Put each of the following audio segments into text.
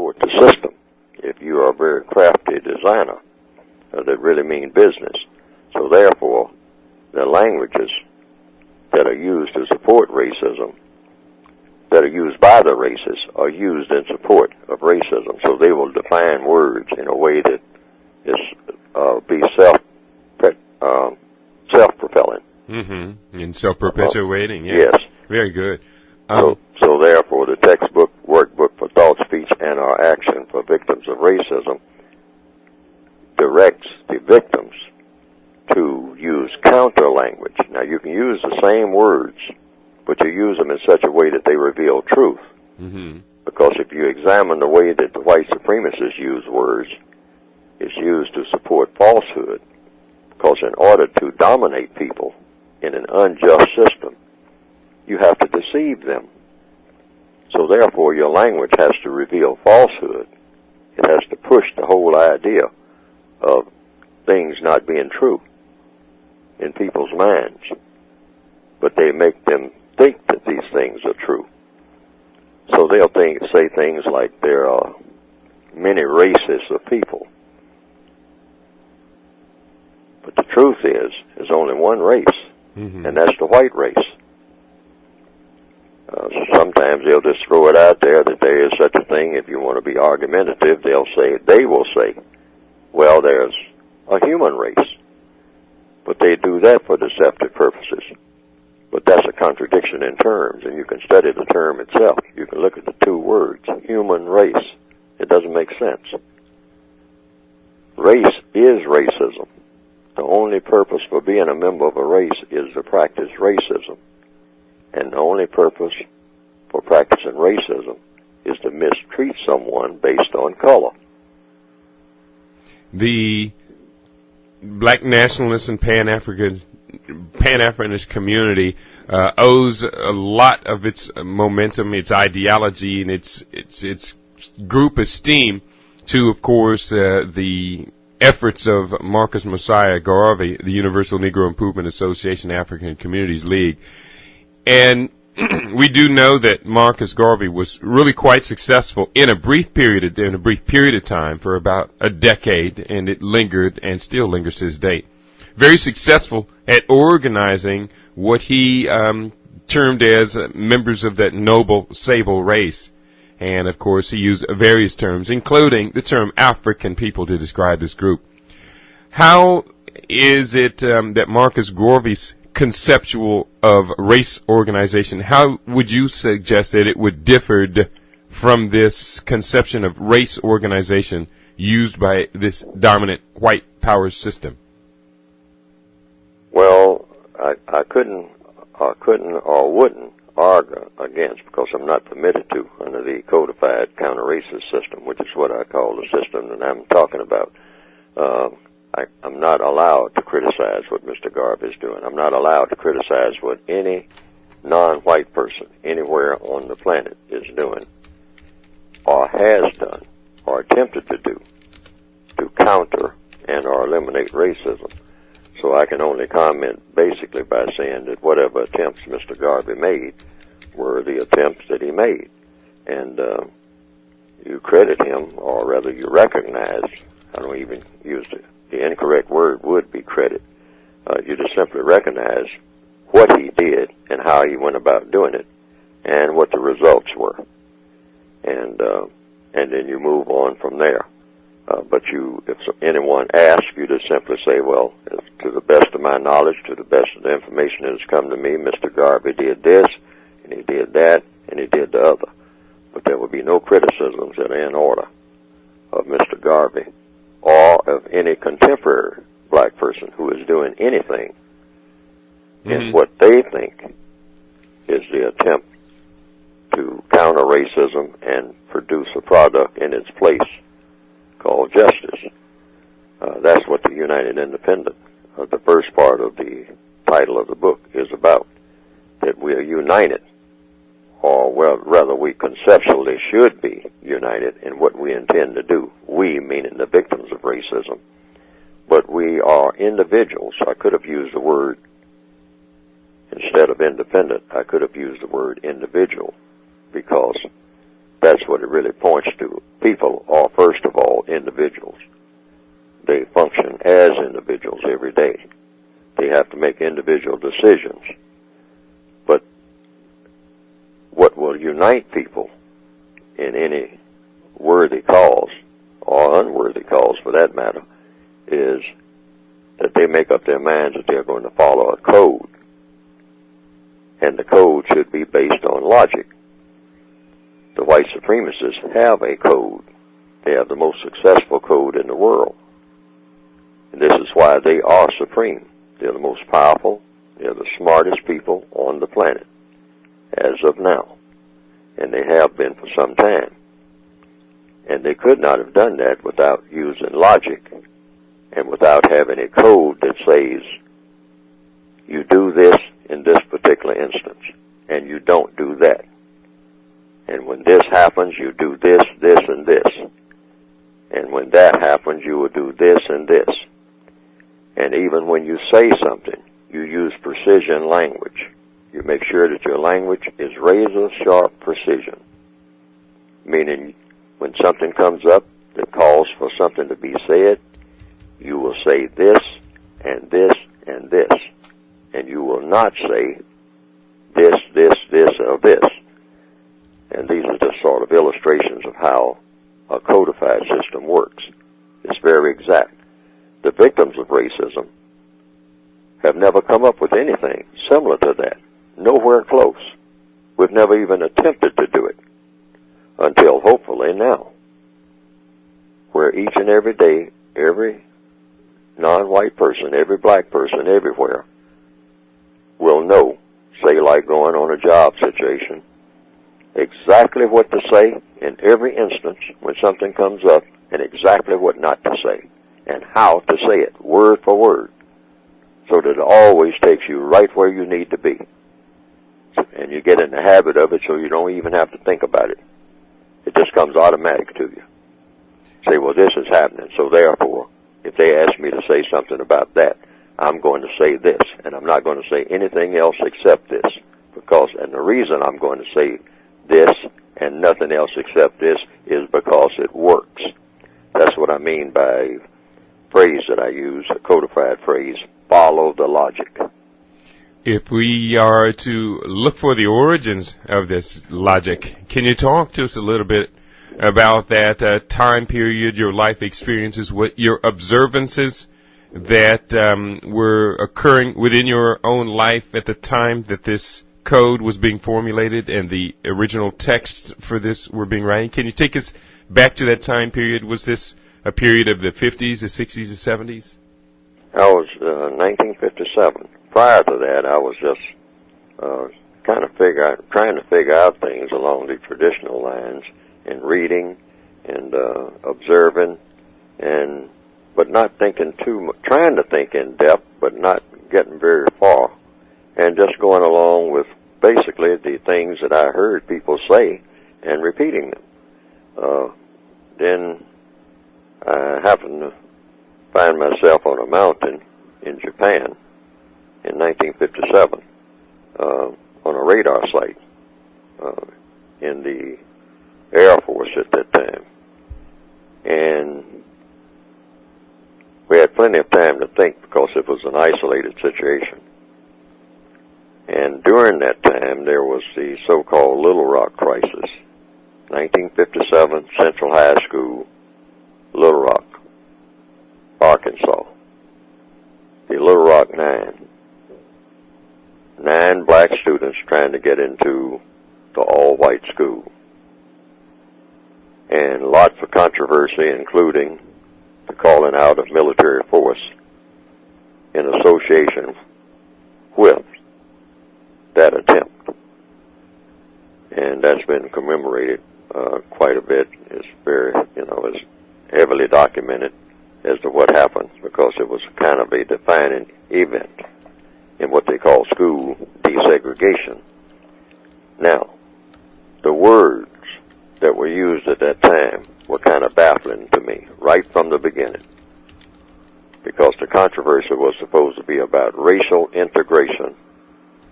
support the system. If you are a very crafty designer that really mean business. So therefore, the languages that are used to support racism, that are used by the races, are used in support of racism. So they will define words in a way that is be self-propelling. Mm-hmm. And self-perpetuating. Yes. Yes. Very good. So therefore, the textbook, workbook for thought, speech, and or action for victims of racism directs the victims to use counter language. Now, you can use the same words, but you use them in such a way that they reveal truth. Mm-hmm. Because if you examine the way that the white supremacists use words, it's used to support falsehood. Because in order to dominate people in an unjust system, you have to deceive them. So therefore, your language has to reveal falsehood. It has to push the whole idea of things not being true in people's minds. But they make them think that these things are true. So they'll say things like there are many races of people. But the truth is, there's only one race, mm-hmm. and that's the white race. Sometimes they'll just throw it out there that there is such a thing. If you want to be argumentative, they will say, well, there's a human race. But they do that for deceptive purposes. But that's a contradiction in terms, and you can study the term itself. You can look at the two words, human race. It doesn't make sense. Race is racism. The only purpose for being a member of a race is to practice racism. And the only purpose for practicing racism is to mistreat someone based on color. The black nationalist and Pan-Africanist community owes a lot of its momentum, its ideology, and its group esteem to, of course, the efforts of Marcus Mosiah Garvey, the Universal Negro Improvement Association African Communities League. And we do know that Marcus Garvey was really quite successful in a brief period of time for about a decade, and it lingered and still lingers to this date. Very successful at organizing what he termed as members of that noble sable race. And of course he used various terms, including the term African people, to describe this group. How is it that Marcus Garvey's conceptual of race organization, how would you suggest that it would differ from this conception of race organization used by this dominant white power system? Well, I couldn't or wouldn't argue against, because I'm not permitted to under the codified counter-racist system, which is what I call the system that I'm talking about. I'm not allowed to criticize what Mr. Garvey is doing. I'm not allowed to criticize what any non-white person anywhere on the planet is doing or has done or attempted to do to counter and or eliminate racism. So I can only comment basically by saying that whatever attempts Mr. Garvey made were the attempts that he made. And you credit him, or rather you recognize, I don't even use the incorrect word would be credit. You just simply recognize what he did and how he went about doing it and what the results were. And then you move on from there. But if anyone asks, you just simply say, well, to the best of my knowledge, to the best of the information that has come to me, Mr. Garvey did this, and he did that, and he did the other. But there will be no criticisms that are in order of Mr. Garvey or of any contemporary black person who is doing anything in what they think is the attempt to counter racism and produce a product in its place called justice. That's what the United Independent, the first part of the title of the book, is about. That we are united, or well, rather we conceptually should be united in what we intend to do. We, meaning the victims of racism. But we are individuals. I could have used the word, instead of independent, I could have used the word individual, because that's what it really points to. People are, first of all, individuals. They function as individuals every day. They have to make individual decisions. But what will unite people in any worthy cause, or unworthy cause for that matter, is that they make up their minds that they're going to follow a code. And the code should be based on logic. The white supremacists have a code. They have the most successful code in the world. And this is why they are supreme. They're the most powerful. They're the smartest people on the planet as of now. And they have been for some time. And they could not have done that without using logic and without having a code that says, you do this in this particular instance, and you don't do that. And when this happens, you do this, this, and this. And when that happens, you will do this and this. And even when you say something, you use precision language. You make sure that your language is razor-sharp precision, meaning when something comes up that calls for something to be said, you will say this and this and this. And you will not say this, this, this, or this. And these are just sort of illustrations of how a codified system works. It's very exact. The victims of racism have never come up with anything similar to that. Nowhere close. We've never even attempted to do it until hopefully now, where each and every day, every non-white person, every black person everywhere will know, say like going on a job situation, exactly what to say in every instance when something comes up, and exactly what not to say, and how to say it, word for word, so that it always takes you right where you need to be. And you get in the habit of it so you don't even have to think about it. It just comes automatic to you. Say, well, this is happening, so therefore, if they ask me to say something about that, I'm going to say this, and I'm not going to say anything else except this. And the reason I'm going to say this and nothing else except this is because it works. That's what I mean by a phrase that I use, a codified phrase, follow the logic. If we are to look for the origins of this logic, can you talk to us a little bit about that time period, your life experiences, what your observances that were occurring within your own life at the time that this code was being formulated and the original texts for this were being written? Can you take us back to that time period? Was this a period of the 50s, the 60s, the 70s? I was 1957. Prior to that, I was just trying to figure out things along the traditional lines, and reading and observing, but not thinking too much, trying to think in depth, but not getting very far, and just going along with basically the things that I heard people say and repeating them. Then I happened to find myself on a mountain in Japan in 1957 on a radar site in the Air Force at that time. And we had plenty of time to think because it was an isolated situation. And during that time, there was the so-called Little Rock crisis. 1957, Central High School, Little Rock, Arkansas. The Little Rock Nine. 9 black students trying to get into the all-white school. And lots of controversy, including the calling out of military force in association with that attempt. And that's been commemorated quite a bit. It's very, it's heavily documented as to what happened, because it was kind of a defining event in what they call school desegregation. Now, the words that were used at that time were kind of baffling to me right from the beginning, because the controversy was supposed to be about racial integration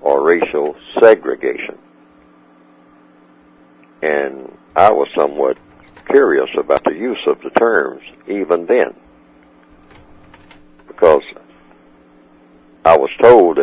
or racial segregation. And I was somewhat curious about the use of the terms even then, because I was told